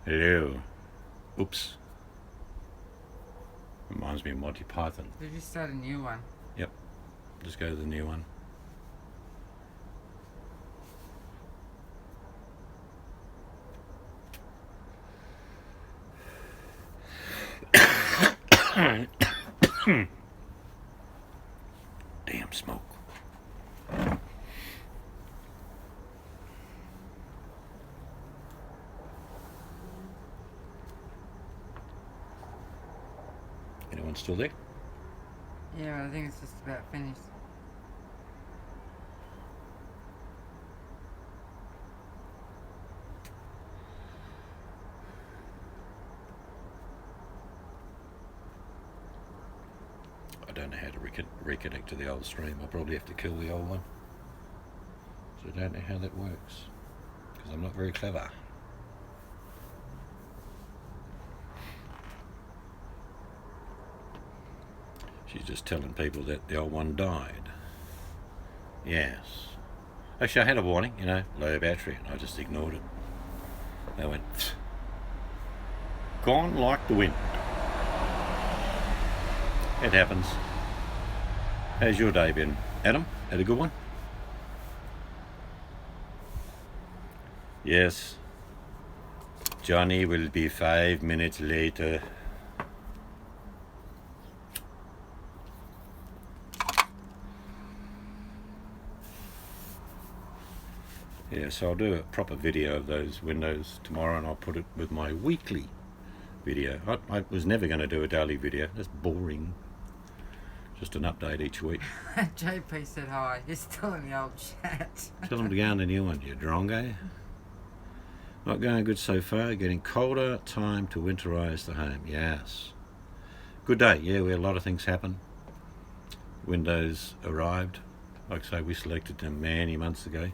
Hello. Oops. Reminds me of Monty Python. Did you start a new one? Yep. Just go to the new one. Damn smoke. Anyone still there? Yeah, I think it's just about finished. I don't know how to reconnect to the old stream. I'll probably have to kill the old one. So I don't know how that works. Because I'm not very clever. She's just telling people that the old one died. Yes. Actually, I had a warning, low battery, and I just ignored it. They went, pfft. Gone like the wind. It happens. How's your day been, Adam? Had a good one? Yes. Johnny will be 5 minutes later. Yeah, so I'll do a proper video of those windows tomorrow, and I'll put it with my weekly video. I was never going to do a daily video. That's boring. Just an update each week. JP said hi. He's still in the old chat. Tell them to go on the new one, you drongo. Not going good so far. Getting colder. Time to winterise the home. Yes. Good day. Yeah, we had a lot of things happen. Windows arrived. Like I say, we selected them many months ago.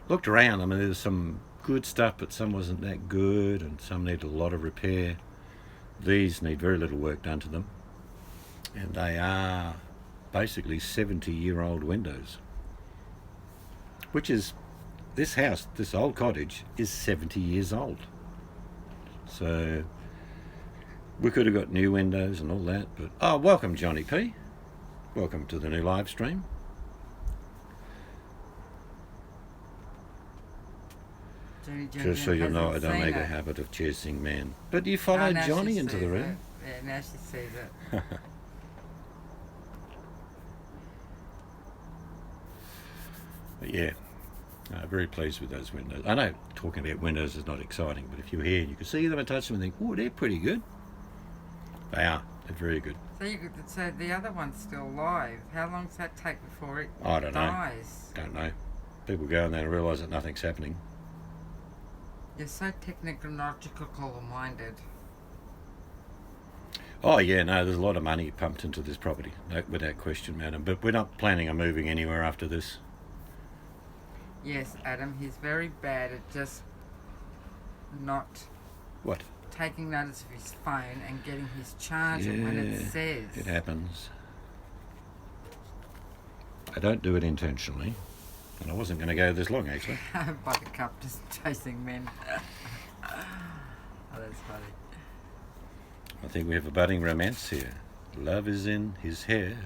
Looked around. I mean, there's some good stuff, but some wasn't that good, and some need a lot of repair. These need very little work done to them. And they are basically 70-year-old windows. Which is, this house, this old cottage, is 70 years old. So, we could have got new windows and all that, but... Oh, welcome, Johnny P. Welcome to the new live stream. Just so you know, I don't make a habit of chasing men. But you followed Johnny into the room. Yeah, now she sees it. But yeah, very pleased with those windows. I know talking about windows is not exciting, but if you're here and you can see them and touch them and think, oh, they're pretty good. They are. They're very good. So the other one's still live. How long does that take before it I don't dies? Don't know. People go in there and realise that nothing's happening. You're so technological-minded. Oh, yeah, no, there's a lot of money pumped into this property, no, without question, madam. But we're not planning on moving anywhere after this. Yes, Adam, he's very bad at just not... What? Taking notice of his phone and getting his charger when it says. It happens. I don't do it intentionally. And I wasn't going to go this long, actually. Buttercup just chasing men. Oh, that's funny. I think we have a budding romance here. Love is in his hair.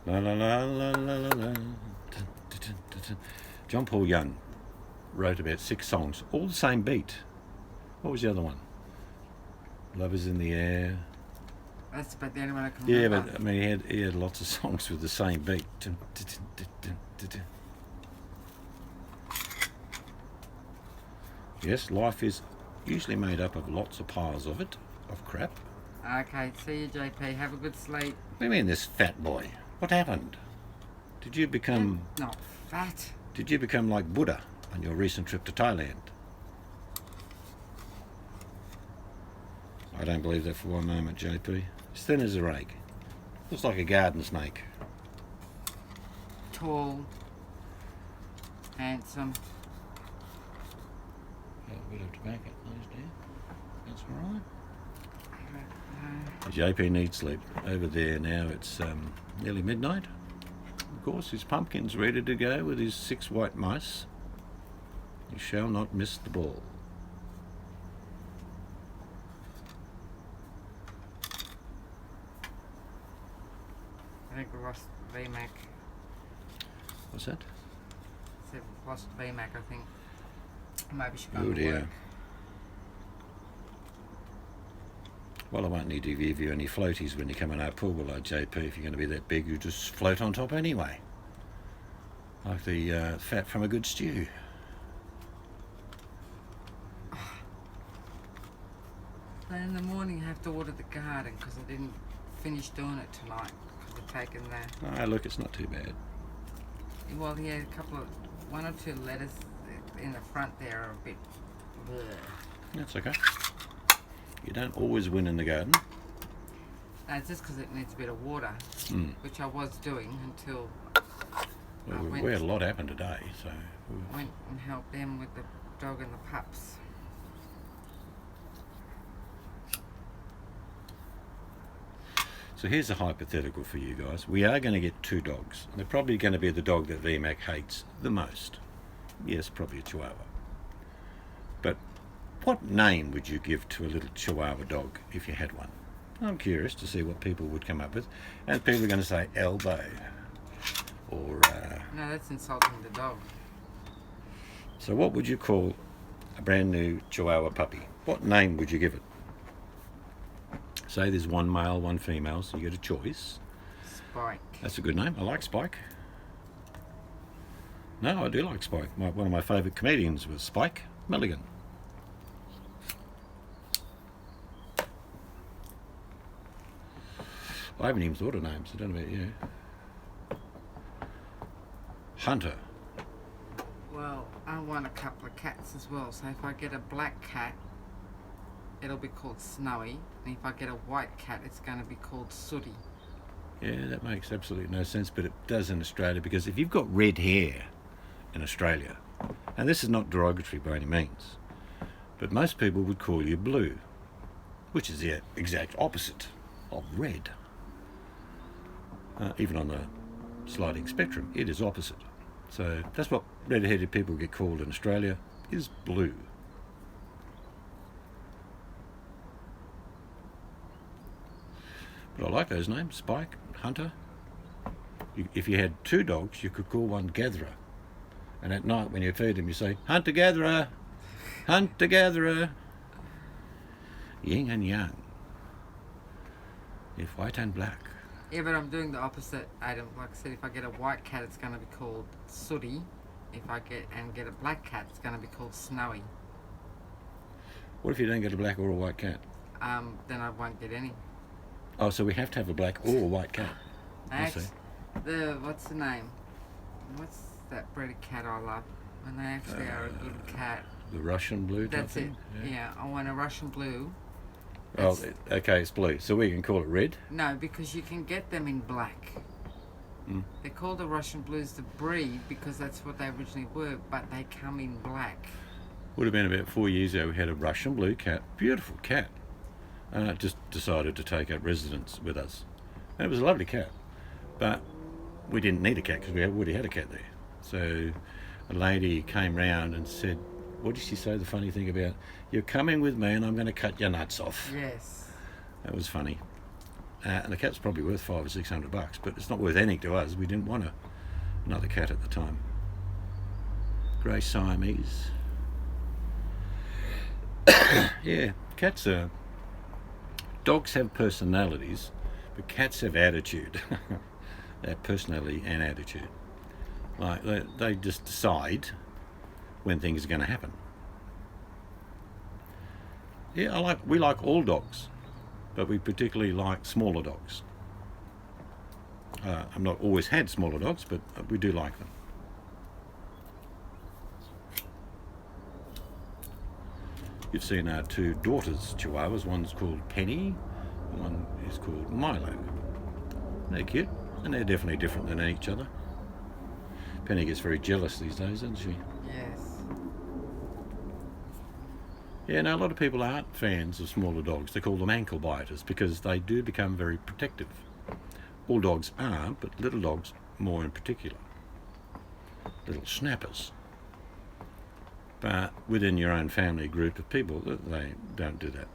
La la la la la la la. John Paul Young wrote about 6 songs, all the same beat. What was the other one? Love is in the air. That's about the only one I can remember. remember. But I mean, he had lots of songs with the same beat. Yes, life is usually made up of lots of piles of crap. Okay, see you, JP. Have a good sleep. What do you mean, this fat boy? What happened? Did you become... Not fat. Did you become like Buddha on your recent trip to Thailand? I don't believe that for one moment, JP. As thin as a rake. Looks like a garden snake. Tall. Handsome. A bit of tobacco, please, dear. That's all right. JP needs sleep. Over there now it's nearly midnight. Of course, his pumpkin's ready to go with his 6 white mice. You shall not miss the ball. think we lost VMAC. What's that? Said we've lost VMAC, I think. Maybe she's Oh going to dear. work. Well, I won't need to give you any floaties when you come in our pool, will I, JP? If you're going to be that big, you just float on top anyway. Like the fat from a good stew. Then in the morning, I have to water the garden because I didn't finish doing it tonight because I've taken the. Ah, look, it's not too bad. Well, he had one or two letters in the front there are a bit. Bleh. That's okay. You don't always win in the garden. No, it's just because it needs a bit of water, which I was doing until Well, I we had a lot happen today, so. went and helped them with the dog and the pups. So here's a hypothetical for you guys. We are going to get 2 dogs. They're probably going to be the dog that VMAC hates the most. Yes, probably a Chihuahua. But what name would you give to a little Chihuahua dog if you had one? I'm curious to see what people would come up with. And people are going to say Elbow. Or, No, that's insulting the dog. so what would you call a brand new Chihuahua puppy? What name would you give it? Say there's 1 male, 1 female, so you get a choice. Spike. That's a good name. I like Spike. No, I do like Spike. One of my favourite comedians was Spike Milligan. I haven't even thought of names. I don't know about you. Hunter. Well, I want a couple of cats as well. So if I get a black cat, it'll be called Snowy. And if I get a white cat, it's going to be called Sooty. Yeah, that makes absolutely no sense, but it does in Australia, because if you've got red hair in Australia, and this is not derogatory by any means, but most people would call you blue, which is the exact opposite of red. Even on the sliding spectrum, it is opposite. So that's what red-headed people get called in Australia, is blue. But I like those names, Spike, Hunter. If you had 2 dogs, you could call one Gatherer. And at night when you feed them, you say, Hunter Gatherer, Hunter Gatherer. Yin and yang. If white and black. Yeah, but I'm doing the opposite, Adam. Like I said, if I get a white cat, it's going to be called Sooty. If I get a black cat, it's going to be called Snowy. What if you don't get a black or a white cat? Then I won't get any. Oh, so we have to have a black or a white cat. I see. What's the name? What's that breed of cat I love? When they actually are a good cat. The Russian blue type That's it. thing? Yeah, I want a Russian blue. Oh, okay, it's blue. So we can call it red? No, because you can get them in black. They're called the Russian blues, the breed, because that's what they originally were, but they come in black. Would have been about 4 years ago. We had a Russian blue cat, beautiful cat. Just decided to take up residence with us. And it was a lovely cat. But we didn't need a cat because we already had a cat there. So a lady came round and said, what did she say, the funny thing about, you're coming with me and I'm going to cut your nuts off. Yes. That was funny. And the cat's probably worth $500 or $600, but it's not worth anything to us. We didn't want another cat at the time. Grey Siamese. Yeah, cats are... Dogs have personalities, but cats have attitude. They have personality and attitude. Like, they just decide when things are going to happen. Yeah, we like all dogs, but we particularly like smaller dogs. I've not always had smaller dogs, but we do like them. You've seen our 2 daughters' chihuahuas. One's called Penny, and one is called Milo. They're cute, and they're definitely different than each other. Penny gets very jealous these days, doesn't she? Yes. Yeah, no, a lot of people aren't fans of smaller dogs. They call them ankle biters because they do become very protective. All dogs are, but little dogs more in particular. Little snappers. But within your own family group of people, they don't do that.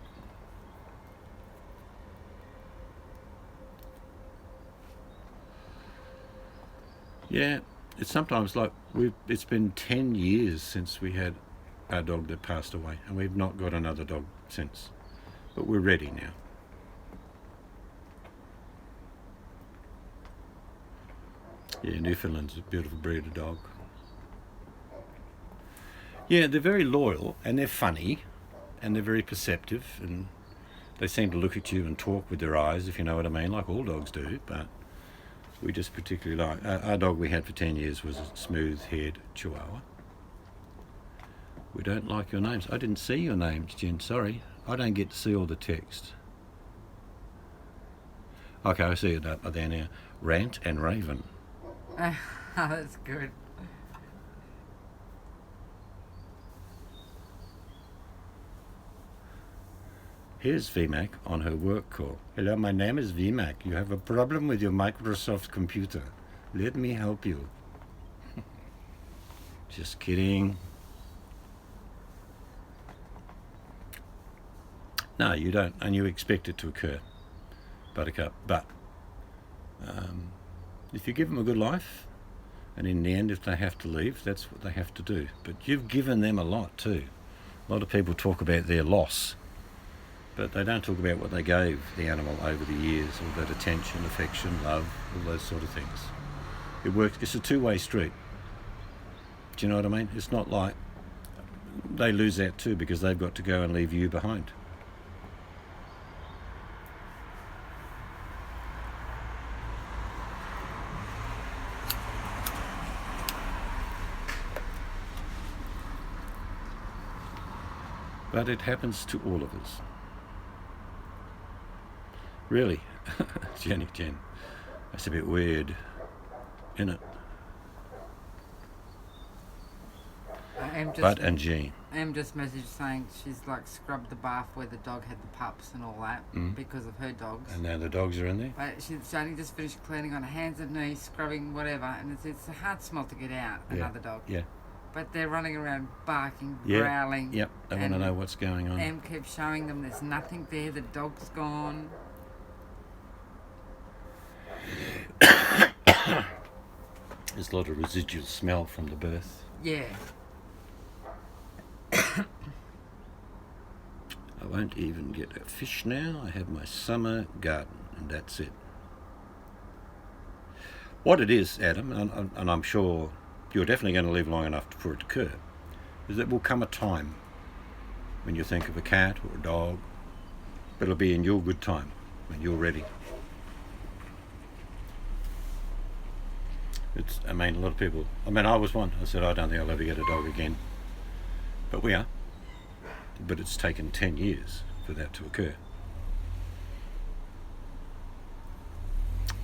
Yeah, it's sometimes like it's been 10 years since we had our dog that passed away, and we've not got another dog since. But we're ready now. Yeah, Newfoundland's a beautiful breed of dog. Yeah, they're very loyal and they're funny and they're very perceptive and they seem to look at you and talk with their eyes, if you know what I mean, like all dogs do. But we just particularly like our dog we had for 10 years was a smooth-haired Chihuahua. We don't like your names. I didn't see your names, Jen. Sorry, I don't get to see all the text. Okay, I see it up there now. Rant and Raven. Oh, that's good. Here's VMAC on her work call. Hello, my name is VMAC. You have a problem with your Microsoft computer. Let me help you. Just kidding. No, you don't, and you expect it to occur, Buttercup. But if you give them a good life, and in the end, if they have to leave, that's what they have to do. But you've given them a lot too. A lot of people talk about their loss, but they don't talk about what they gave the animal over the years, all that attention, affection, love, all those sort of things. It works. It's a two-way street. Do you know what I mean? It's not like they lose that too because they've got to go and leave you behind. But it happens to all of us. Really? Jen. That's a bit weird, isn't it? Bud and Jean. Em just messaged saying she's like scrubbed the bath where the dog had the pups and all that because of her dogs. And now the dogs are in there? But she's only just finished cleaning on her hands and knees, scrubbing, whatever, and it's a hard smell to get out, another dog. Yeah. But they're running around barking, Yeah. growling. Yep, they want to know what's going on. Em keeps showing them there's nothing there, the dog's gone. There's a lot of residual smell from the birth. Yeah. I won't even get a fish now. I have my summer garden, and that's it. What it is, Adam, and I'm sure you're definitely going to live long enough for it to occur, is there will come a time when you think of a cat or a dog, but it'll be in your good time, when you're ready. A lot of people, I was one. I said, I don't think I'll ever get a dog again. But we are. But it's taken 10 years for that to occur.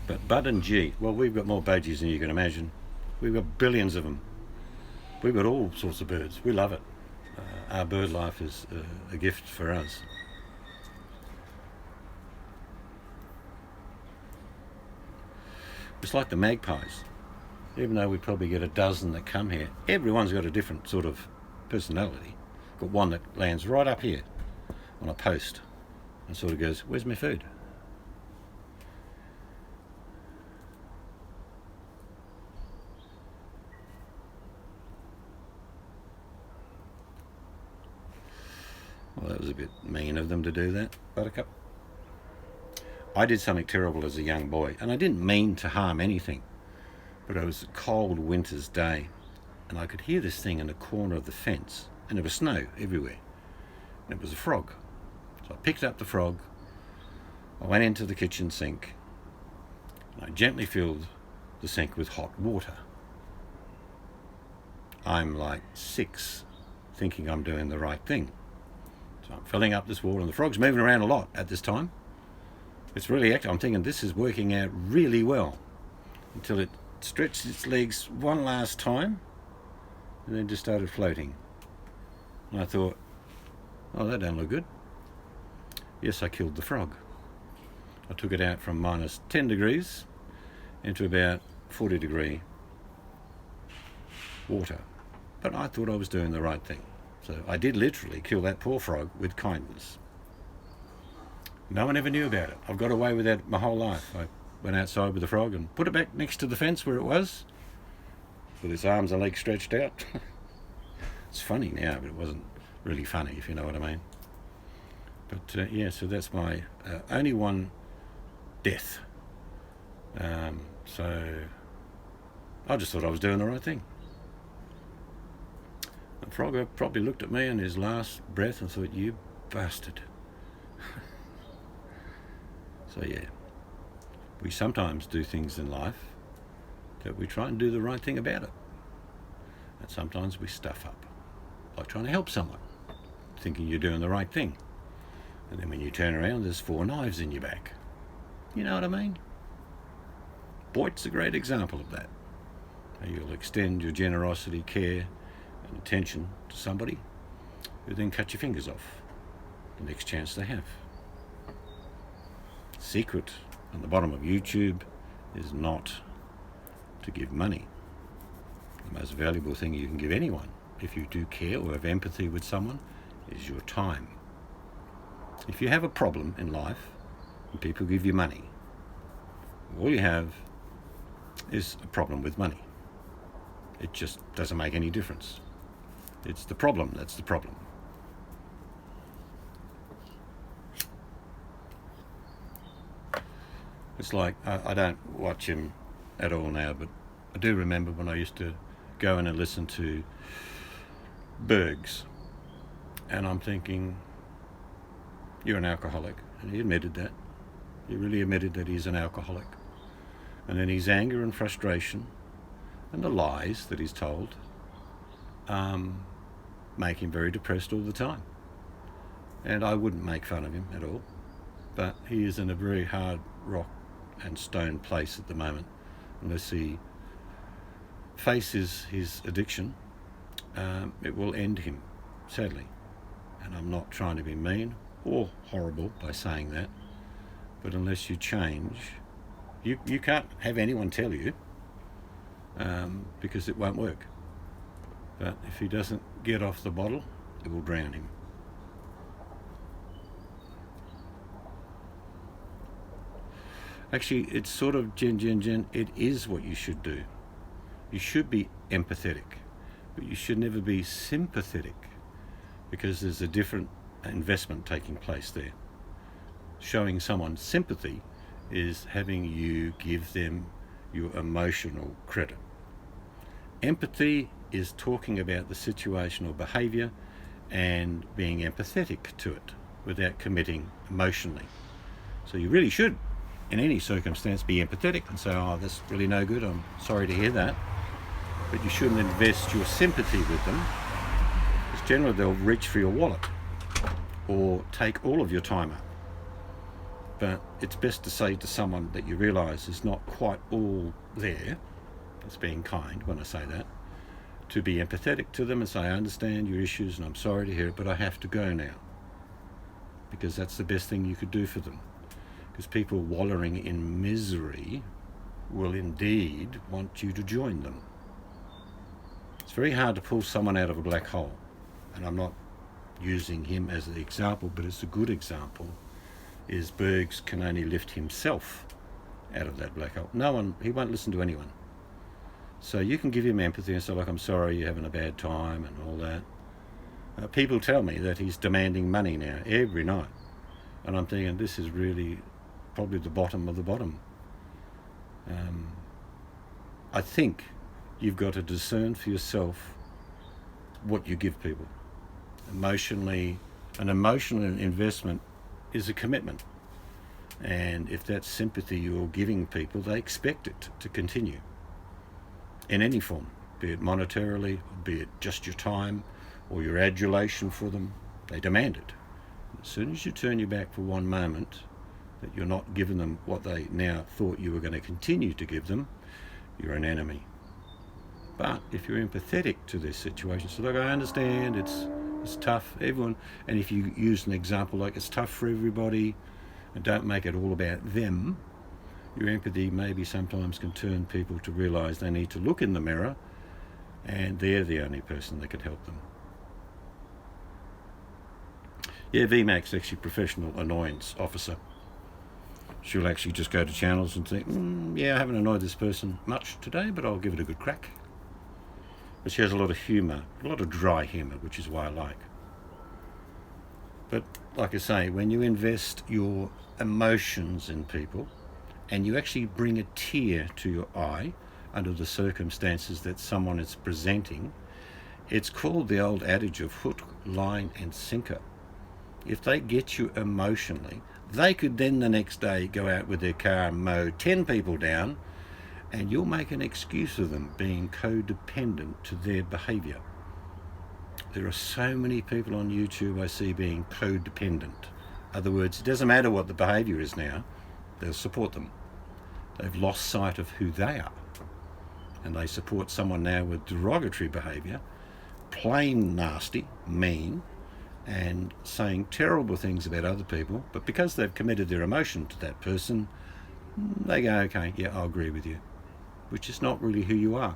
But Bud and G, well, we've got more budgies than you can imagine. We've got billions of them. We've got all sorts of birds. We love it. Our bird life is a gift for us. It's like the magpies. Even though we probably get a dozen that come here, everyone's got a different sort of personality. Got one that lands right up here on a post and sort of goes, where's my food? Well, that was a bit mean of them to do that, Buttercup. I did something terrible as a young boy, and I didn't mean to harm anything, but it was a cold winter's day, and I could hear this thing in the corner of the fence, and there was snow everywhere, and it was a frog. So I picked up the frog, I went into the kitchen sink, and I gently filled the sink with hot water. I'm like 6, thinking I'm doing the right thing. So I'm filling up this water, and the frog's moving around a lot at this time. It's really active. I'm thinking this is working out really well, until it stretched its legs one last time and then just started floating. And I thought, oh, that don't look good. Yes, I killed the frog. I took it out from minus 10 degrees into about 40 degree water. But I thought I was doing the right thing. So I did literally kill that poor frog with kindness. No one ever knew about it. I've got away with that my whole life. I went outside with the frog and put it back next to the fence where it was, with his arms and legs stretched out. It's funny now, but it wasn't really funny, if you know what I mean. But yeah, so that's my only one death. So I just thought I was doing the right thing. The frog probably looked at me in his last breath and thought, "You bastard." So yeah, we sometimes do things in life that we try and do the right thing about it. And sometimes we stuff up, like trying to help someone, thinking you're doing the right thing. And then when you turn around, there's 4 knives in your back. You know what I mean? Boyd's a great example of that. You'll extend your generosity, care, and attention to somebody who then cut your fingers off the next chance they have. Secret on the bottom of YouTube is not to give money. The most valuable thing you can give anyone, if you do care or have empathy with someone, is your time. If you have a problem in life and people give you money, all you have is a problem with money. It just doesn't make any difference. It's the problem that's the problem. It's like, I don't watch him at all now, but I do remember when I used to go in and listen to Bergs, and I'm thinking, you're an alcoholic. And he admitted that. He really admitted that he's an alcoholic. And then his anger and frustration and the lies that he's told make him very depressed all the time. And I wouldn't make fun of him at all, but he is in a very hard rock and stone place at the moment. Unless he faces his addiction, it will end him, sadly. And I'm not trying to be mean or horrible by saying that, but unless you change, you can't have anyone tell you, because it won't work. But if he doesn't get off the bottle, it will drown him. Actually, it's sort of it is what you should do. You should be empathetic, but you should never be sympathetic, because there's a different investment taking place there. Showing someone sympathy is having you give them your emotional credit. Empathy is talking about the situation or behaviour and being empathetic to it without committing emotionally. So you really should, in any circumstance, be empathetic and say, "Oh, that's really no good, I'm sorry to hear that." But you shouldn't invest your sympathy with them, because generally they'll reach for your wallet or take all of your time up. But it's best to say to someone that you realise is not quite all there, it's being kind when I say that, to be empathetic to them and say, "I understand your issues and I'm sorry to hear it, but I have to go now." Because that's the best thing you could do for them. Because people wallowing in misery will indeed want you to join them. It's very hard to pull someone out of a black hole, and I'm not using him as an example, but it's a good example, is Bergs can only lift himself out of that black hole. No one, he won't listen to anyone. So you can give him empathy and say, "Like, I'm sorry you're having a bad time," and all that. People tell me that he's demanding money now every night, and I'm thinking, this is really probably the bottom of the bottom. I think you've got to discern for yourself what you give people. Emotionally, an emotional investment is a commitment, and if that's sympathy you're giving people, they expect it to continue in any form, be it monetarily, be it just your time or your adulation for them. They demand it. As soon as you turn your back for one moment, that you're not giving them what they now thought you were going to continue to give them, you're an enemy. But if you're empathetic to this situation, so look, I understand it's tough, everyone, and if you use an example like it's tough for everybody, and don't make it all about them, your empathy maybe sometimes can turn people to realise they need to look in the mirror and they're the only person that could help them. Yeah, VMAC's actually professional annoyance officer. She'll actually just go to channels and think, yeah, I haven't annoyed this person much today, but I'll give it a good crack. But she has a lot of humour, a lot of dry humour, which is why I like. But like I say, when you invest your emotions in people and you actually bring a tear to your eye under the circumstances that someone is presenting, it's called the old adage of hook, line and sinker. If they get you emotionally, they could then the next day go out with their car and mow 10 people down, and you'll make an excuse of them being codependent to their behaviour. There are so many people on YouTube I see being codependent. In other words, it doesn't matter what the behaviour is now, they'll support them. They've lost sight of who they are. And they support someone now with derogatory behaviour, plain nasty, mean, and saying terrible things about other people, but because they've committed their emotion to that person, they go, okay, yeah, I'll agree with you, which is not really who you are.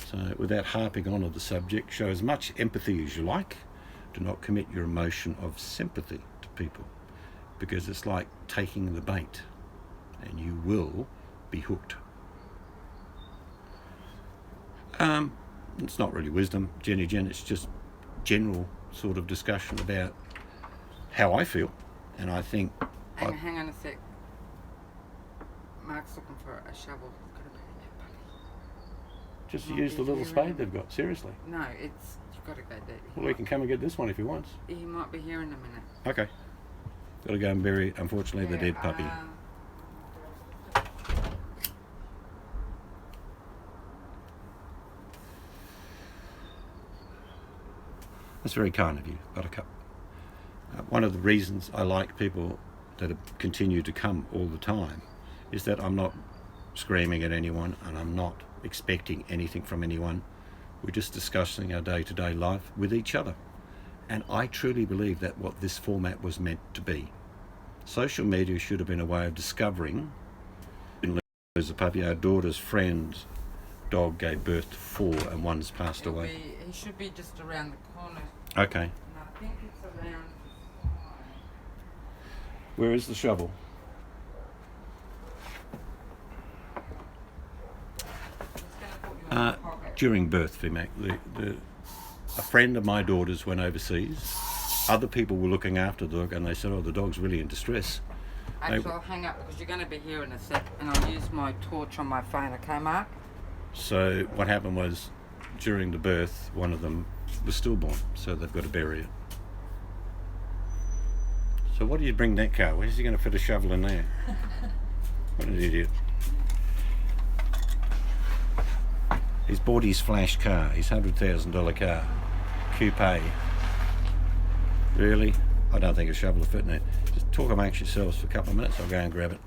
So without harping on to the subject, show as much empathy as you like. Do not commit your emotion of sympathy to people, because it's like taking the bait and you will be hooked. It's not really wisdom, Jenny Jen, it's just general sort of discussion about how I feel. And I think... Hang on a sec. Mark's looking for a shovel. Just use the little spade they've got, seriously. No, you've got to go there. Well, he can come and get this one if he wants. He might be here in a minute. Okay. Got to go and bury, unfortunately, the dead puppy. That's very kind of you, Buttercup. One of the reasons I like people that have continued to come all the time is that I'm not screaming at anyone and I'm not expecting anything from anyone. We're just discussing our day-to-day life with each other. And I truly believe that what this format was meant to be. Social media should have been a way of discovering. There's a puppy, our daughter's friend's dog gave birth to 4 and one's passed away. He should be just around the corner. Okay. And I think it's around... Where is the shovel? During birth, Vimac, a friend of my daughter's went overseas. Other people were looking after the dog and they said, oh, the dog's really in distress. Actually, I'll hang up because you're going to be here in a sec and I'll use my torch on my phone, okay, Mark? So what happened was, during the birth, one of them was stillborn, so they've got to bury it. So what do you bring that car? Where's he going to fit a shovel in there? What an idiot. He's bought his flash car, his $100,000 car, coupe. Really? I don't think a shovel will fit in it. Just talk amongst yourselves for a couple of minutes, I'll go and grab it.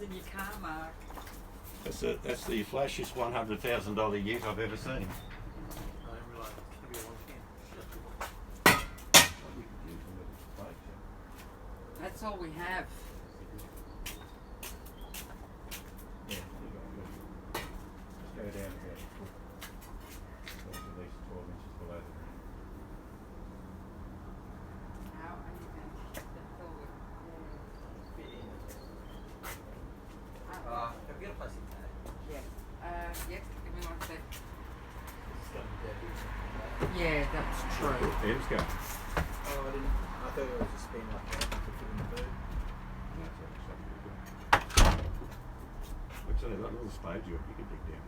In your car, Mark. That's the flashiest $100,000 ute I've ever seen. I didn't realise it was one. That's all we have. Yeah, just go down about a foot. That's at least 12 inches below the ground. How are you going to get that forward? Have you got a plastic bag? Yes. Yep, give me 1 sec. It's got a bit. Yeah, that's true. Yeah, let's go. Oh, I didn't. I thought it was just being like that to fit in the boot. Looks like that little spade you can dig down.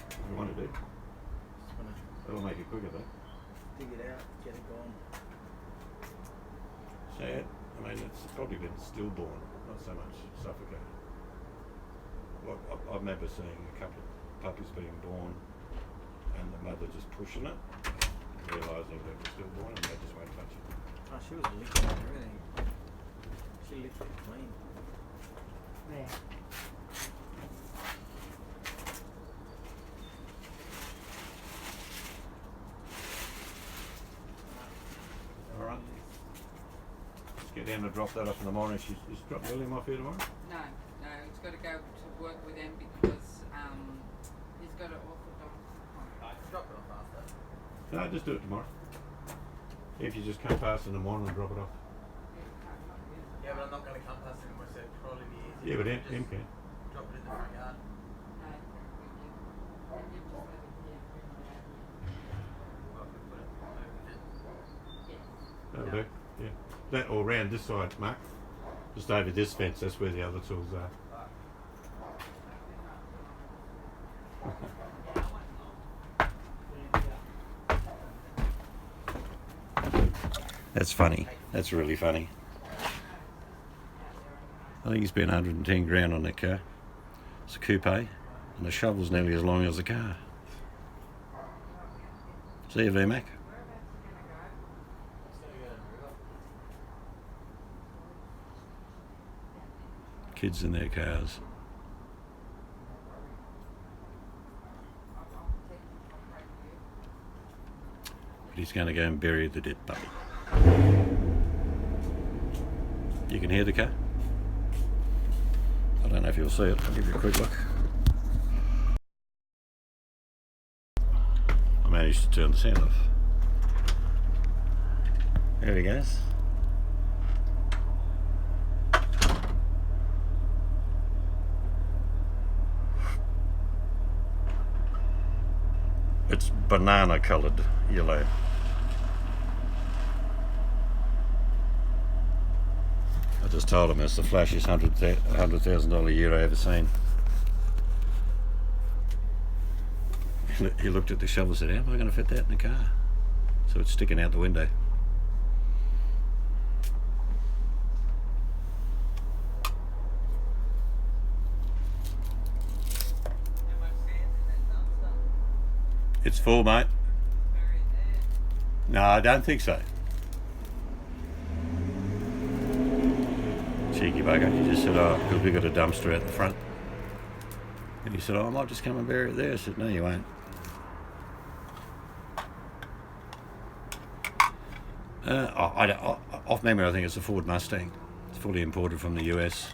If you want to do. Just want to That'll make it quicker though. dig it out, get it gone. Sad. I mean, it's probably been stillborn, not so much suffocated. Look, I remember seeing a couple of puppies being born and the mother just pushing it, realising they were stillborn and they just won't touch it. Oh, she was licking and everything. She licked it clean. There. Alright. Let's get down to drop that off in the morning. She's dropping William off here tomorrow? No, he's got to go to work with him because he's got an orthodox Drop it off after. No, just do it tomorrow. If you just come past in the morning and drop it off. Yeah, but I'm not going to come past anymore, so it'd probably be easy. Yeah, but Just him can. drop it in the front yard. Well, we put it over That'll do. Yeah. That or round this side, Mark. Just over this fence, that's where the other tools are. That's funny. That's really funny. I think he spent 110 grand on that car. It's a coupe, and the shovel's nearly as long as the car. See you, VMAC. Kids in their cars. But he's going to go and bury the dead puppy. You can hear the car? I don't know if you'll see it. I'll give you a quick look. I managed to turn the sound off. There he goes. It's banana coloured yellow. I just told him it's the flashiest $100,000 year I ever seen. He looked at the shovel and said, how am I going to fit that in the car? So it's sticking out the window. It's full, mate. No, I don't think so. Cheeky bugger. He just said, oh, because we got a dumpster out the front. And he said, oh, I might just come and bury it there. I said, no, you won't. Off memory, I think it's a Ford Mustang. It's fully imported from the US.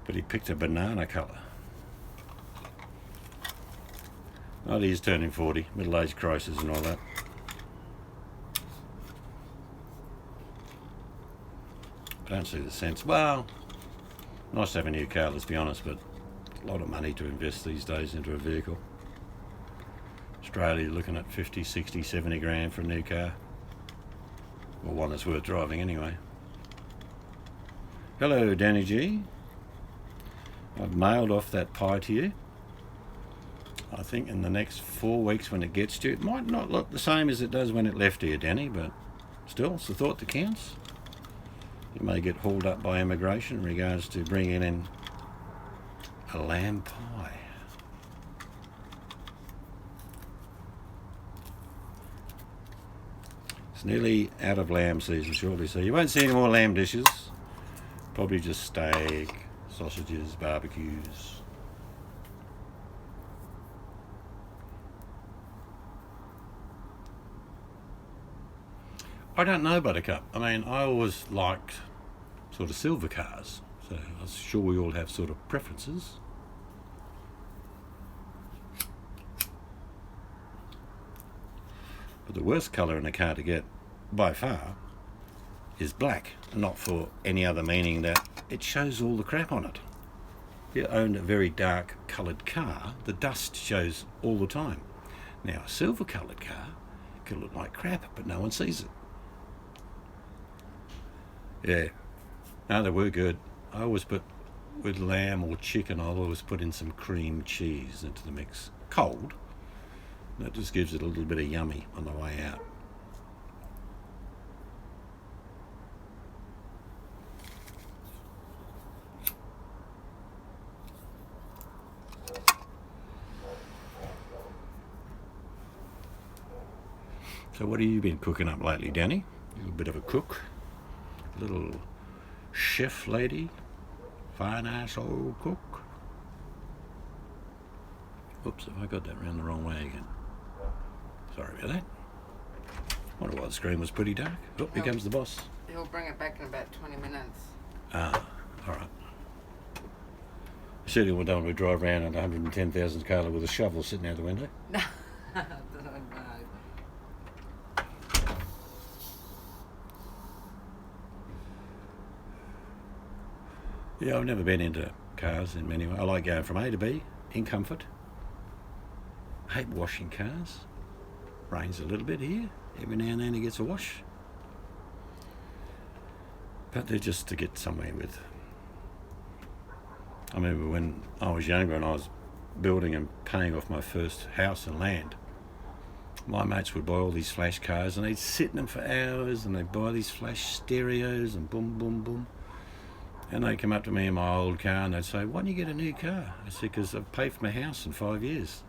But he picked a banana colour. Oh, he's turning 40, middle-age crisis and all that. I don't see the sense. Well, nice to have a new car, let's be honest, but a lot of money to invest these days into a vehicle. Australia looking at 50, 60, 70 grand for a new car. Or one that's worth driving anyway. Hello, Danny G. I've mailed off that pie to you. I think in the next 4 weeks when it gets to you, it might not look the same as it does when it left here, Danny, but still, it's the thought that counts. You may get hauled up by immigration in regards to bringing in a lamb pie. It's nearly out of lamb season shortly, so you won't see any more lamb dishes. Probably just steak, sausages, barbecues. I don't know, Buttercup. I mean, I always liked sort of silver cars, so I'm sure we all have sort of preferences. But the worst colour in a car to get, by far, is black, not for any other meaning that it shows all the crap on it. If you own a very dark coloured car, the dust shows all the time. Now, a silver coloured car can look like crap, but no one sees it. Yeah, no, they were good. I always put, with lamb or chicken, I'll always put in some cream cheese into the mix. Cold. That just gives it a little bit of yummy on the way out. So what have you been cooking up lately, Danny? You're a bit of a cook. Little chef lady, fine ass old cook. Oops, have I got that round the wrong way again? Sorry about that. Wonder why the screen was pretty dark. Oh, here comes the boss. He'll bring it back in about 20 minutes. Ah, alright. Certainly don't want to drive around at 110,000 km with a shovel sitting out the window. No. Yeah, I've never been into cars in many ways. I like going from A to B in comfort. I hate washing cars. Rains a little bit here. Every now and then it gets a wash. But they're just to get somewhere with. I remember when I was younger and I was building and paying off my first house and land, my mates would buy all these flash cars and they'd sit in them for hours and they'd buy these flash stereos and boom, boom, boom. And they'd come up to me in my old car and they'd say, "Why don't you get a new car?" I said, "Because I've paid for my house in 5 years.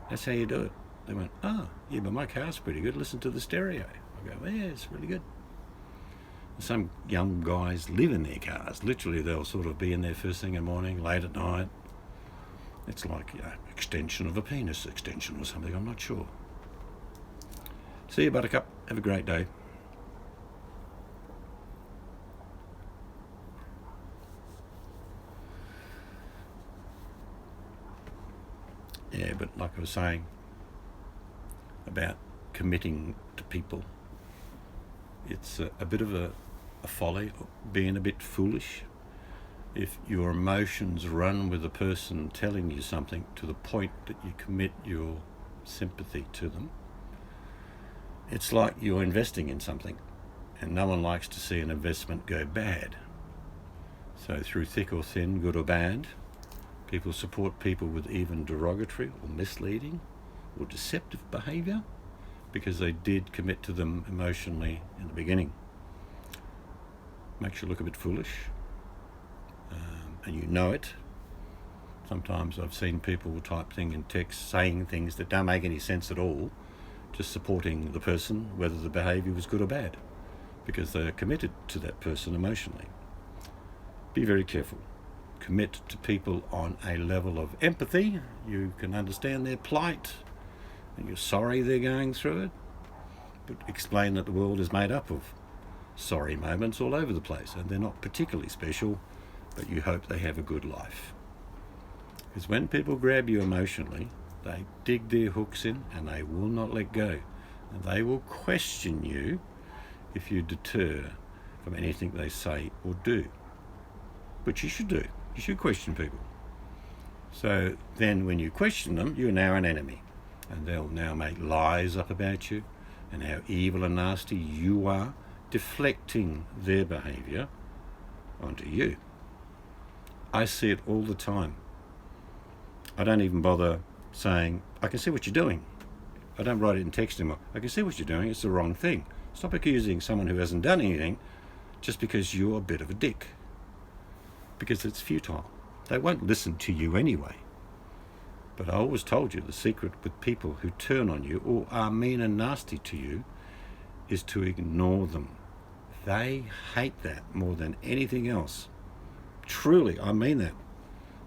That's how you do it." They went, "Oh, yeah, but my car's pretty good. Listen to the stereo." I go, "Well, yeah, it's really good." Some young guys live in their cars. Literally, they'll sort of be in there first thing in the morning, late at night. It's like extension of a penis extension or something, I'm not sure. See you, Buttercup. Have a great day. Yeah, but like I was saying about committing to people, it's a bit of a folly, being a bit foolish. If your emotions run with a person telling you something to the point that you commit your sympathy to them, it's like you're investing in something, and no one likes to see an investment go bad. So through thick or thin, good or bad, people support people with even derogatory or misleading or deceptive behaviour because they did commit to them emotionally in the beginning. Makes you look a bit foolish, and you know it. Sometimes I've seen people type thing in text saying things that don't make any sense at all, just supporting the person, whether the behaviour was good or bad, because they are committed to that person emotionally. Be very careful. Commit to people on a level of empathy. You can understand their plight and you're sorry they're going through it, but explain that the world is made up of sorry moments all over the place and they're not particularly special, but you hope they have a good life. Because when people grab you emotionally, they dig their hooks in and they will not let go, and they will question you if you deter from anything they say or do, which you should do. You should question people. So then when you question them, you're now an enemy, and they'll now make lies up about you and how evil and nasty you are, deflecting their behaviour onto you. I see it all the time. I don't even bother saying, "I can see what you're doing." I don't write it in text anymore. "I can see what you're doing, it's the wrong thing." Stop accusing someone who hasn't done anything just because you're a bit of a dick. Because it's futile. They won't listen to you anyway. But I always told you the secret with people who turn on you or are mean and nasty to you is to ignore them. They hate that more than anything else. Truly, I mean that.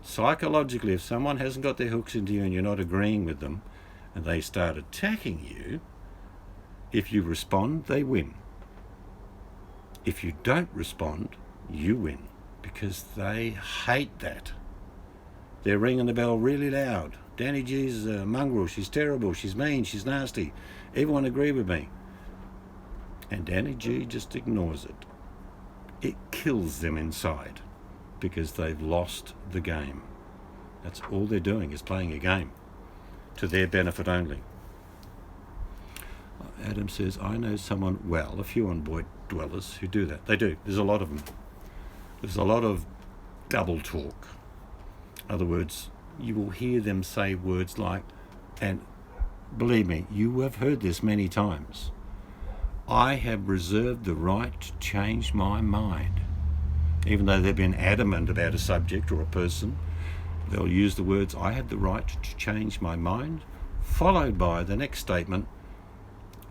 Psychologically, if someone hasn't got their hooks into you and you're not agreeing with them and they start attacking you, if you respond, they win. If you don't respond, you win, because they hate that. They're ringing the bell really loud. Danny G's a mongrel, she's terrible, she's mean, she's nasty. Everyone agree with me. And Danny G just ignores it. It kills them inside because they've lost the game. That's all they're doing, is playing a game to their benefit only. Adam says, "I know someone, well, a few on Boyd dwellers who do that." They do. There's a lot of them. There's a lot of double talk. In other words, you will hear them say words like, and believe me, you have heard this many times, "I have reserved the right to change my mind." Even though they've been adamant about a subject or a person, they'll use the words, "I have the right to change my mind," followed by the next statement,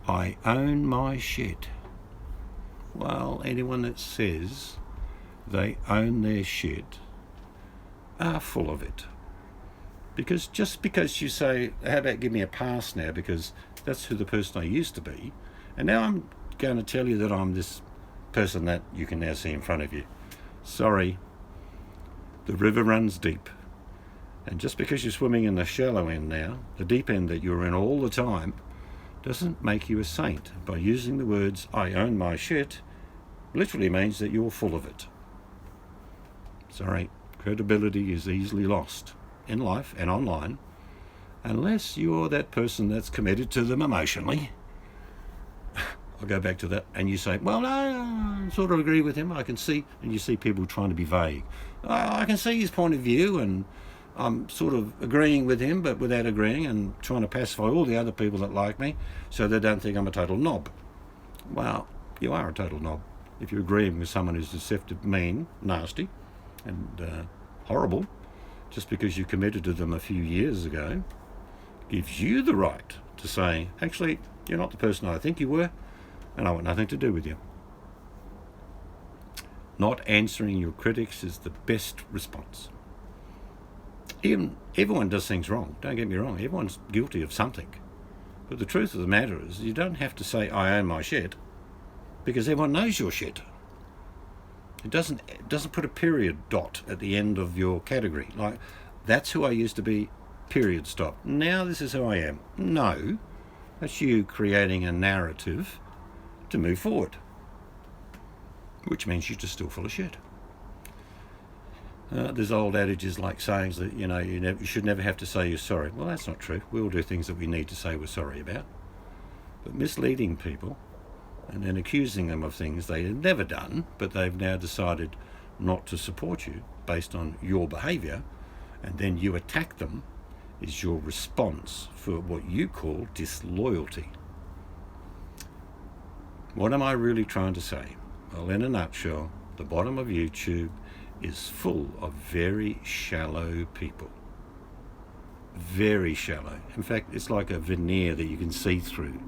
"I own my shit." Well, anyone that says they own their shit are full of it. Because just because you say, "How about give me a pass now, because that's who the person I used to be, and now I'm going to tell you that I'm this person that you can now see in front of you." Sorry, The river runs deep. And just because you're swimming in the shallow end now, the deep end that you're in all the time, doesn't make you a saint. By using the words, I own my shit, literally means that you're full of it. Sorry, credibility is easily lost in life and online, unless you're that person that's committed to them emotionally. I'll go back to that, and you say, well, no, I sort of agree with him. I can see, and you see people trying to be vague. I can see his point of view, and I'm sort of agreeing with him, but without agreeing, and trying to pacify all the other people that like me, so they don't think I'm a total knob. Well, you are a total knob if you're agreeing with someone who's deceptive, mean, nasty, and horrible, just because you committed to them a few years ago. Gives you the right to say, actually, you're not the person I think you were, and I want nothing to do with you. Not answering your critics is the best response. Everyone does things wrong, don't get me wrong, everyone's guilty of something. But the truth of the matter is, you don't have to say, I own my shit, because everyone knows your shit. It doesn't put a period dot at the end of your category. Like, that's who I used to be, period, stop. Now this is who I am. No, that's you creating a narrative to move forward, which means you're just still full of shit. There's old adages like sayings that, you should never have to say you're sorry. Well, that's not true. We all do things that we need to say we're sorry about. But misleading people and then accusing them of things they've never done, but they've now decided not to support you based on your behaviour, and then you attack them, is your response for what you call disloyalty. What am I really trying to say? Well, in a nutshell, the bottom of YouTube is full of very shallow people. Very shallow. In fact, it's like a veneer that you can see through.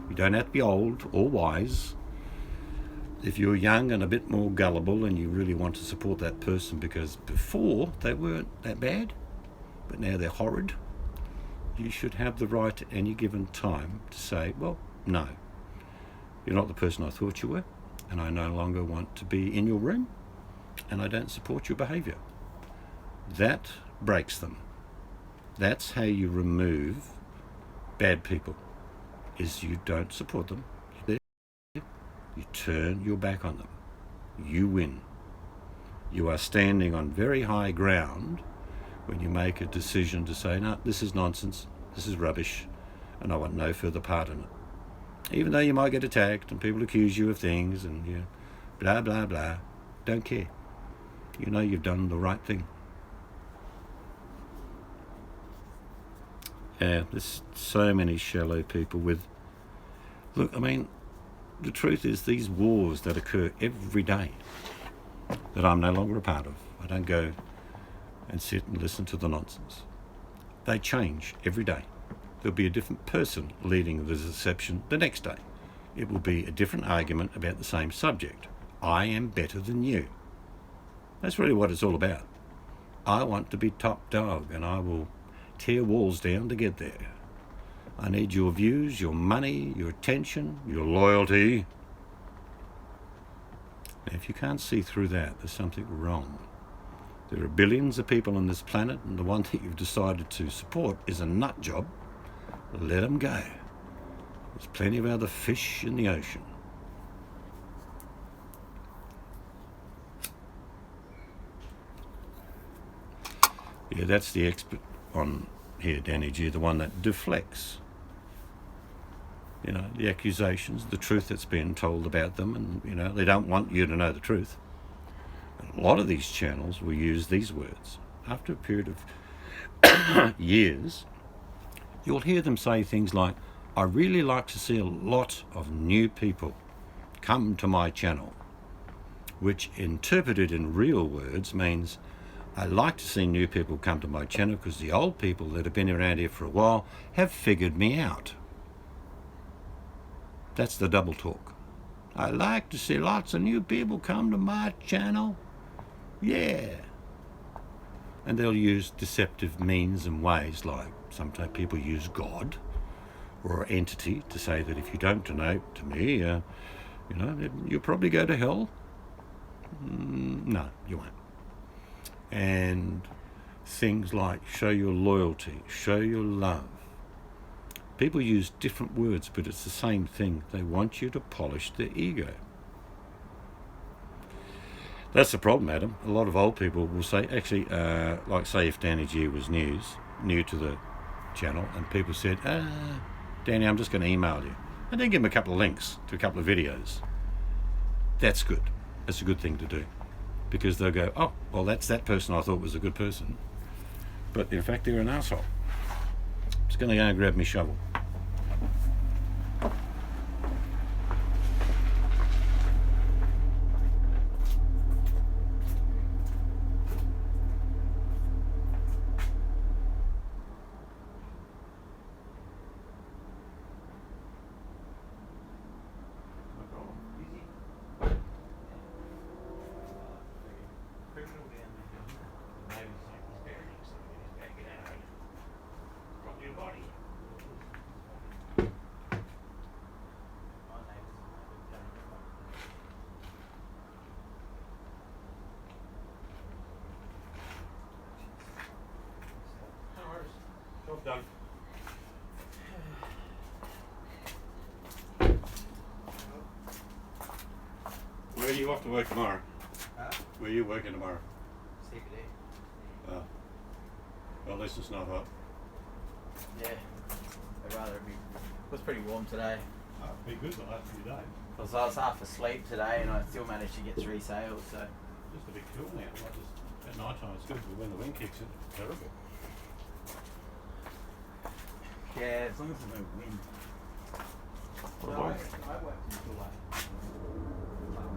You don't have to be old or wise. If you're young and a bit more gullible and you really want to support that person because before they weren't that bad, but now they're horrid, you should have the right at any given time to say, well, no, you're not the person I thought you were, and I no longer want to be in your room, and I don't support your behaviour. That breaks them. That's how you remove bad people, is you don't support them. You turn your back on them. You win. You are standing on very high ground when you make a decision to say, no, this is nonsense, this is rubbish, and I want no further part in it. Even though you might get attacked and people accuse you of things and you blah, blah, blah, don't care. You know you've done the right thing. Yeah, there's so many shallow people with... Look, I mean, the truth is these wars that occur every day that I'm no longer a part of. I don't go and sit and listen to the nonsense. They change every day. There'll be a different person leading the deception the next day. It will be a different argument about the same subject. I am better than you. That's really what it's all about. I want to be top dog, and I will tear walls down to get there. I need your views, your money, your attention, your loyalty. Now, if you can't see through that, there's something wrong. There are billions of people on this planet, and the one that you've decided to support is a nut job. Let them go. There's plenty of other fish in the ocean. Yeah, that's the expert on here, Danny G, the one that deflects, the accusations, the truth that's been told about them, and, they don't want you to know the truth. And a lot of these channels will use these words. After a period of years, you'll hear them say things like, I really like to see a lot of new people come to my channel, which interpreted in real words means I like to see new people come to my channel because the old people that have been around here for a while have figured me out. That's the double talk. I like to see lots of new people come to my channel. Yeah. And they'll use deceptive means and ways, like sometimes people use God or entity to say that if you don't donate to me, you'll probably go to hell. No, you won't. and things like show your loyalty, show your love. People use different words, but it's the same thing. They want you to polish their ego. That's the problem, Adam. A lot of old people will say, actually, like say if Danny G was new to the channel, and people said, Danny, I'm just going to email you. And then give them a couple of links to a couple of videos. That's good. That's a good thing to do. Because they'll go, oh, well, that's that person I thought was a good person. But in fact, they're an asshole. I'm just going to go and grab my shovel. Done. Where are you off to work tomorrow? Huh? Where are you working tomorrow? CBD. Oh. Well, this is not hot. Yeah. I'd rather it be. It was pretty warm today. Oh, it'd be good the last few days. Because I was half asleep today and I still managed to get 3 sales, so. Just a bit cool now. Like just, at night time it's good, but when the wind kicks in, it's terrible. Yeah, as long as there's no wind. What So about I worked until like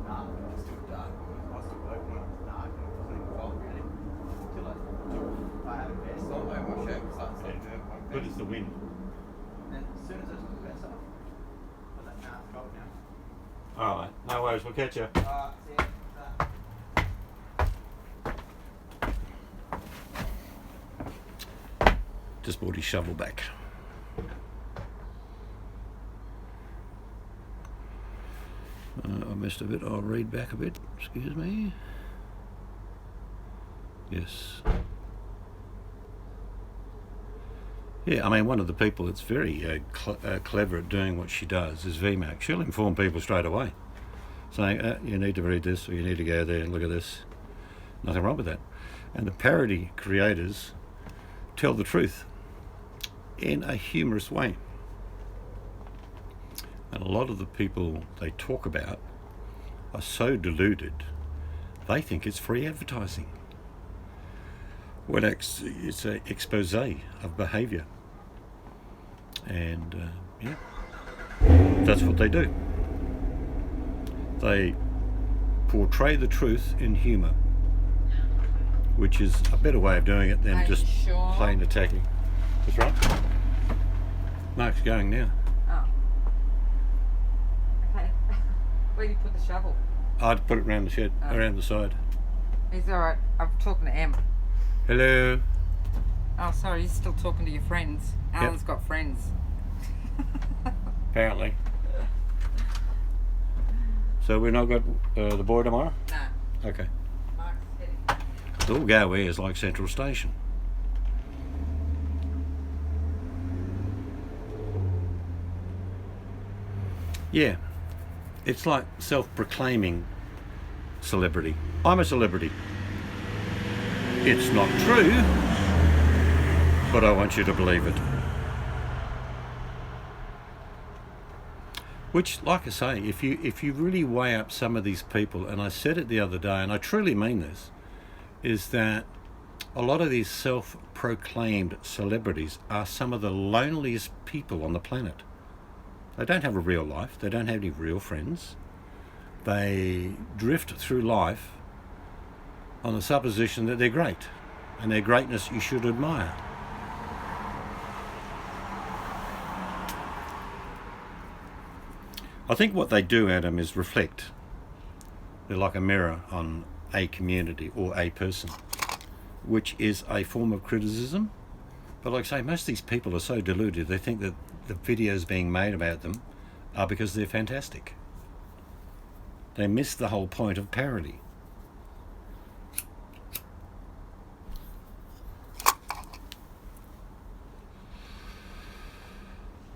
dark, and it was still dark. I was still working when it was dark and it wasn't even cold really. Until like, I had a vest on, my shirt was like so dirty. But it's the wind. And as soon as I took the vest off, I was like, nah, it's cold now. Alright, no worries, we'll catch you. See ya. Just brought his shovel back. I missed a bit. I'll read back a bit. Excuse me. Yes. Yeah, I mean, one of the people that's very clever at doing what she does is VMAX. She'll inform people straight away, saying, you need to read this, or you need to go there and look at this. Nothing wrong with that. And the parody creators tell the truth in a humorous way. And a lot of the people they talk about are so deluded, they think it's free advertising. Well, it's an expose of behaviour. And, yeah, that's what they do. They portray the truth in humour, which is a better way of doing it than Are you just sure? plain attacking. That's right. Mark's going now. Oh. Okay. Where do you put the shovel? I'd put it around the shed, Oh. around the side. He's alright. I'm talking to Em. Hello. Oh, sorry, you're still talking to your friends. Yep. Alan's got friends. Apparently. So we're not got the boy tomorrow? No, Okay. Mark's heading. All Galway is like Central Station. Yeah. It's like self-proclaiming celebrity. I'm a celebrity. It's not true, but I want you to believe it. Which, like I say, if you really weigh up some of these people, and I said it the other day, and I truly mean this, is that a lot of these self-proclaimed celebrities are some of the loneliest people on the planet. They don't have a real life. They don't have any real friends. They drift through life on the supposition that they're great, and their greatness you should admire. I think what they do, Adam, is reflect. They're like a mirror on a community or a person, which is a form of criticism. But like I say, most of these people are so deluded, they think that the videos being made about them are because they're fantastic. They miss the whole point of parody.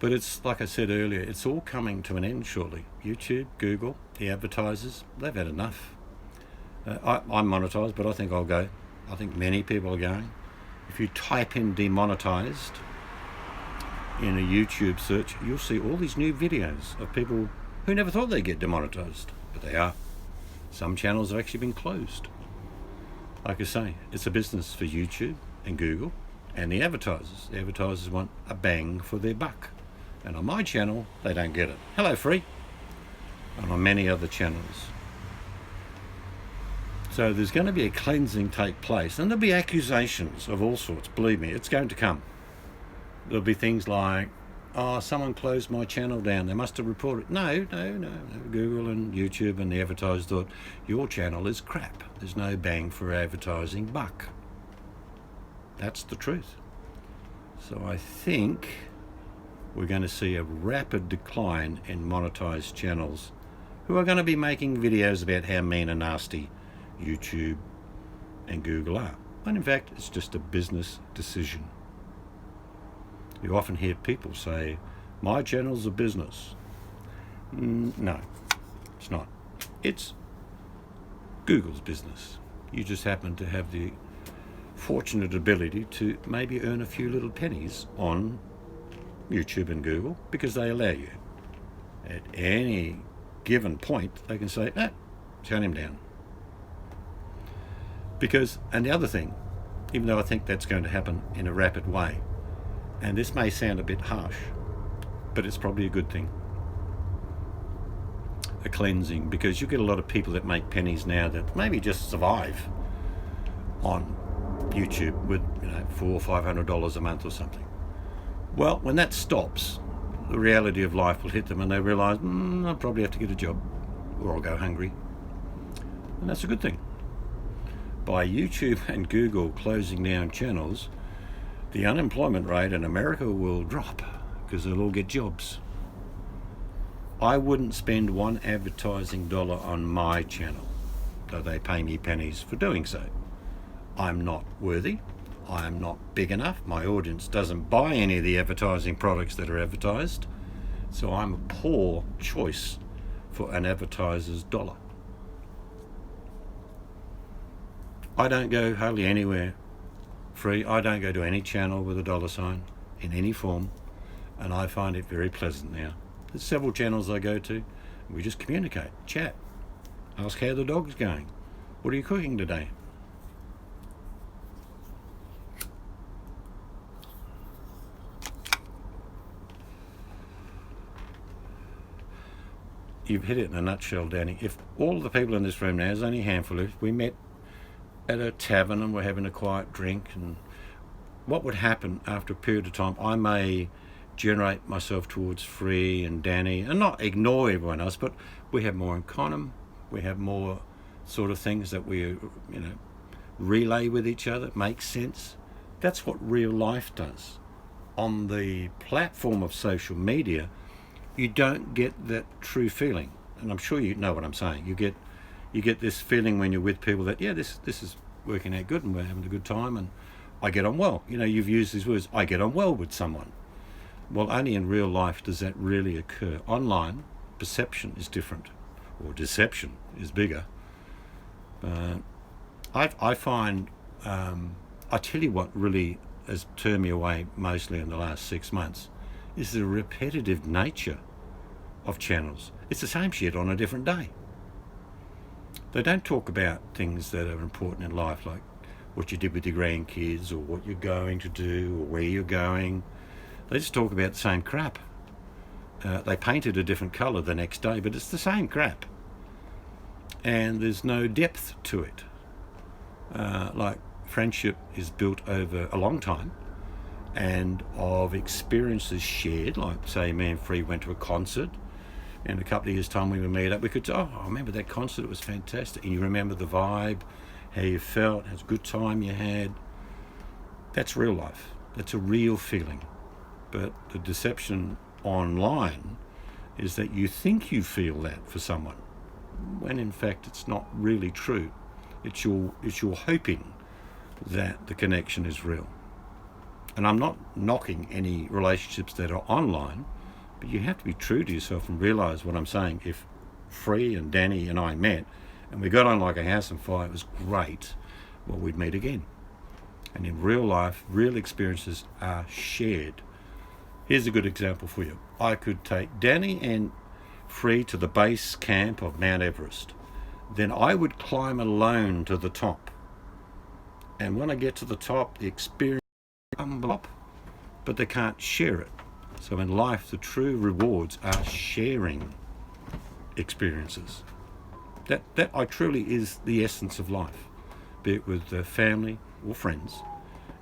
But it's like I said earlier, it's all coming to an end shortly. YouTube, Google, the advertisers, they've had enough. I'm monetised, but I think I'll go. I think many people are going. If you type in demonetised in a YouTube search, you'll see all these new videos of people who never thought they'd get demonetised, but they are. Some channels have actually been closed. Like I say, it's a business for YouTube and Google and the advertisers. The advertisers want a bang for their buck. And on my channel, they don't get it. Hello, free. And on many other channels. So there's going to be a cleansing take place, and there'll be accusations of all sorts. Believe me, it's going to come. There'll be things like, oh, someone closed my channel down, they must have reported. No. Google and YouTube and the advertisers thought, your channel is crap. There's no bang for advertising buck. That's the truth. So I think we're going to see a rapid decline in monetized channels who are going to be making videos about how mean and nasty YouTube and Google are. But in fact, it's just a business decision. You often hear people say, my channel's a business. No, it's not. It's Google's business. You just happen to have the fortunate ability to maybe earn a few little pennies on YouTube and Google because they allow you. At any given point, they can say, turn him down. Because, and the other thing, even though I think that's going to happen in a rapid way, and this may sound a bit harsh, but it's probably a good thing. A cleansing, because you get a lot of people that make pennies now that maybe just survive on YouTube with $400 or $500 a month or something. Well, when that stops, the reality of life will hit them and they realise, I'll probably have to get a job or I'll go hungry. And that's a good thing. By YouTube and Google closing down channels, the unemployment rate in America will drop because they'll all get jobs. I wouldn't spend one advertising dollar on my channel, though they pay me pennies for doing so. I'm not worthy. I am not big enough. My audience doesn't buy any of the advertising products that are advertised. So I'm a poor choice for an advertiser's dollar. I don't go hardly anywhere free. I don't go to any channel with a dollar sign in any form, and I find it very pleasant now. There's several channels I go to. We just communicate, chat, ask how the dog's going. What are you cooking today? You've hit it in a nutshell, Danny. If all the people in this room now, there's only a handful, if we met at a tavern and we're having a quiet drink, and what would happen after a period of time, I may generate myself towards Free and Danny and not ignore everyone else, but we have more in common. We have more sort of things that we relay with each other. It makes sense. That's what real life does. On the platform of social media, you don't get that true feeling, and I'm sure you know what I'm saying. You get this feeling when you're with people that this is working out good and we're having a good time and I get on well. You've used these words, I get on well with someone. Well, only in real life does that really occur. Online, perception is different, or deception is bigger. I find, I tell you what really has turned me away mostly in the last 6 months is the repetitive nature of channels. It's the same shit on a different day. They don't talk about things that are important in life, like what you did with your grandkids or what you're going to do or where you're going. They just talk about the same crap. They paint it a different colour the next day, but it's the same crap. And there's no depth to it. Like friendship is built over a long time and of experiences shared, like say me and Free went to a concert. In a couple of years' time we would meet up, we could say, I remember that concert, it was fantastic. And you remember the vibe, how you felt, how good time you had. That's real life. That's a real feeling. But the deception online is that you think you feel that for someone, when in fact it's not really true. It's your hoping that the connection is real. And I'm not knocking any relationships that are online, but you have to be true to yourself and realise what I'm saying. If Free and Danny and I met and we got on like a house on fire, it was great, well, we'd meet again. And in real life, real experiences are shared. Here's a good example for you. I could take Danny and Free to the base camp of Mount Everest. Then I would climb alone to the top. And when I get to the top, the experience comes up, but they can't share it. So in life, the true rewards are sharing experiences. That I truly is the essence of life, be it with family or friends,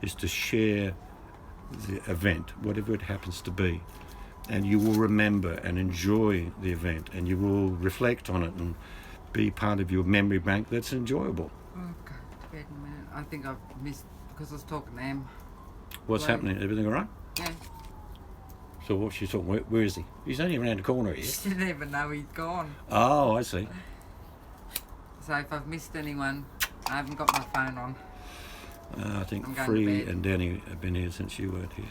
is to share the event, whatever it happens to be. And you will remember and enjoy the event, and you will reflect on it and be part of your memory bank that's enjoyable. Oh, go to bed in a minute. I think I've missed because I was talking to Em. What's Hello. happening? Everything all right? Yeah. So what's she talking? Where is he? He's only around the corner here. She didn't even know he'd gone. Oh, I see. So if I've missed anyone, I haven't got my phone on. I think I'm going to Free bed. and Danny have been here since you weren't here.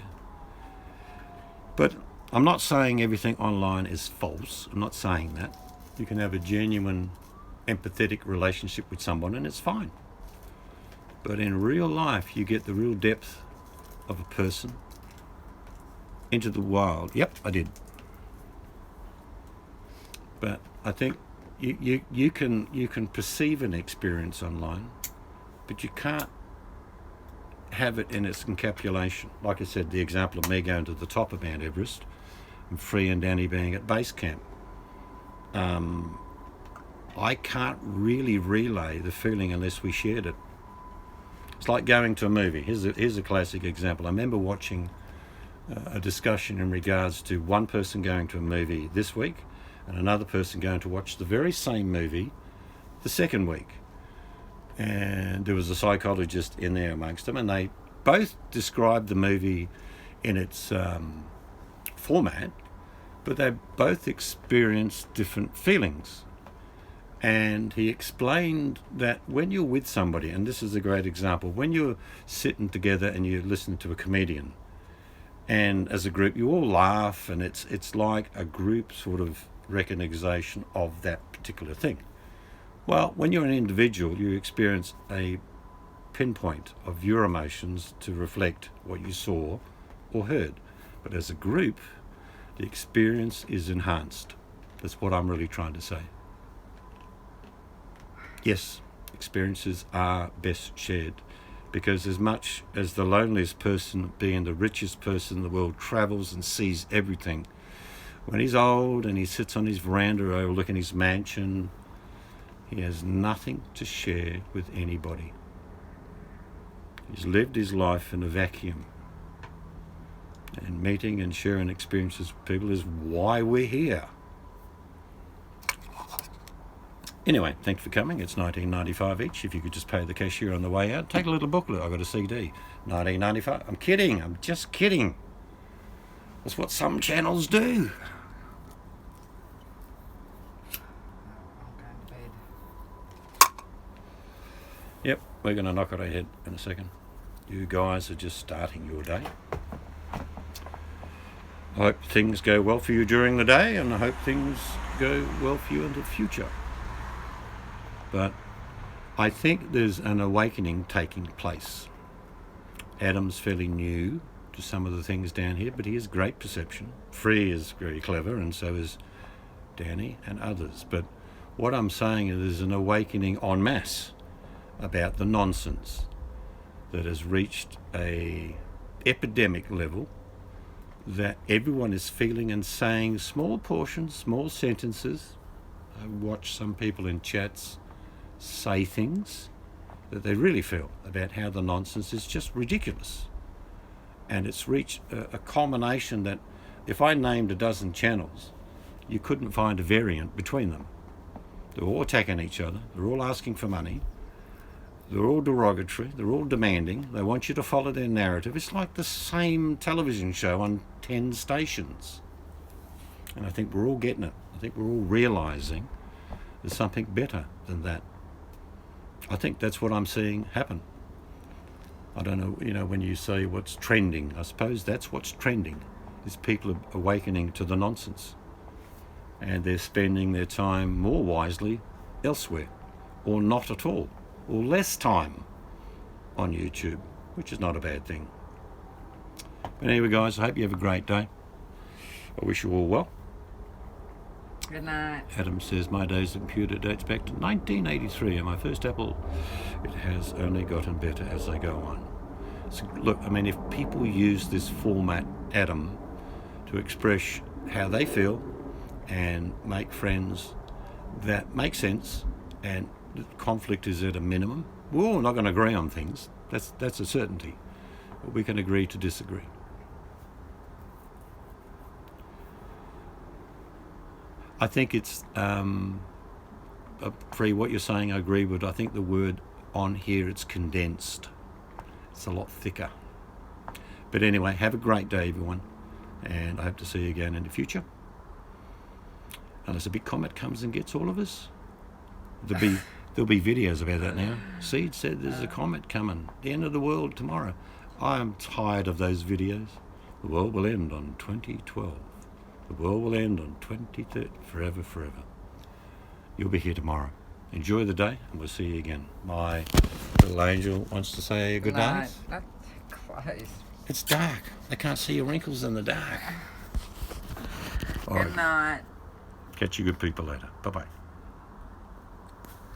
But I'm not saying everything online is false. I'm not saying that. You can have a genuine, empathetic relationship with someone and it's fine. But in real life, you get the real depth of a person into the wild. Yep, I did. But I think you can perceive an experience online, but you can't have it in its encapsulation. Like I said, the example of me going to the top of Mount Everest and Free and Danny being at base camp. I can't really relay the feeling unless we shared it. It's like going to a movie. Here's a classic example. I remember watching a discussion in regards to one person going to a movie this week and another person going to watch the very same movie the second week. And there was a psychologist in there amongst them, and they both described the movie in its format, but they both experienced different feelings. And he explained that when you're with somebody, and this is a great example, when you're sitting together and you're listening to a comedian, and as a group you all laugh, and it's like a group sort of recognition of that particular thing. Well, when you're an individual, you experience a pinpoint of your emotions to reflect what you saw or heard. But as a group, the experience is enhanced. That's what I'm really trying to say. Yes, experiences are best shared, because as much as the loneliest person, being the richest person in the world, travels and sees everything, when he's old and he sits on his veranda overlooking his mansion, he has nothing to share with anybody. He's lived his life in a vacuum. And meeting and sharing experiences with people is why we're here. Anyway, thanks for coming. It's $19.95 each. If you could just pay the cashier on the way out, take a little booklet. I've got a CD. $19.95. I'm kidding. I'm just kidding. That's what some channels do. I'm going to bed. Yep, we're going to knock it ahead in a second. You guys are just starting your day. I hope things go well for you during the day, and I hope things go well for you in the future. But I think there's an awakening taking place. Adam's fairly new to some of the things down here, but he has great perception. Free is very clever, and so is Danny and others. But what I'm saying is there's an awakening en masse about the nonsense that has reached a epidemic level, that everyone is feeling and saying small portions, small sentences. I watch some people in chats say things that they really feel about how the nonsense is just ridiculous. And it's reached a culmination that if I named a dozen channels, you couldn't find a variant between them. They're all attacking each other. They're all asking for money. They're all derogatory. They're all demanding. They want you to follow their narrative. It's like the same television show on 10 stations. And I think we're all getting it. I think we're all realising there's something better than that. I think that's what I'm seeing happen. I don't know, you know, when you say what's trending, I suppose that's what's trending, is people awakening to the nonsense. And they're spending their time more wisely elsewhere, or not at all, or less time on YouTube, which is not a bad thing. But anyway, guys, I hope you have a great day. I wish you all well. Good night. Adam says, my days of computer dates back to 1983 and my first Apple. It has only gotten better as they go on. So, look, I mean, if people use this format, Adam, to express how they feel and make friends that make sense and the conflict is at a minimum, we're all not going to agree on things. That's a certainty. But we can agree to disagree. I think it's, Free, what you're saying I agree with. I think the word on here, it's condensed. It's a lot thicker. But anyway, have a great day, everyone. And I hope to see you again in the future. Unless a big comet comes and gets all of us. There'll be videos about that now. Seed said there's a comet coming. The end of the world tomorrow. I am tired of those videos. The world will end on 2012. The world will end on 2030, forever, forever. You'll be here tomorrow. Enjoy the day, and we'll see you again. My little angel wants to say good night. That's close. It's dark. I can't see your wrinkles in the dark. All Good night. Catch you good people later. Bye-bye.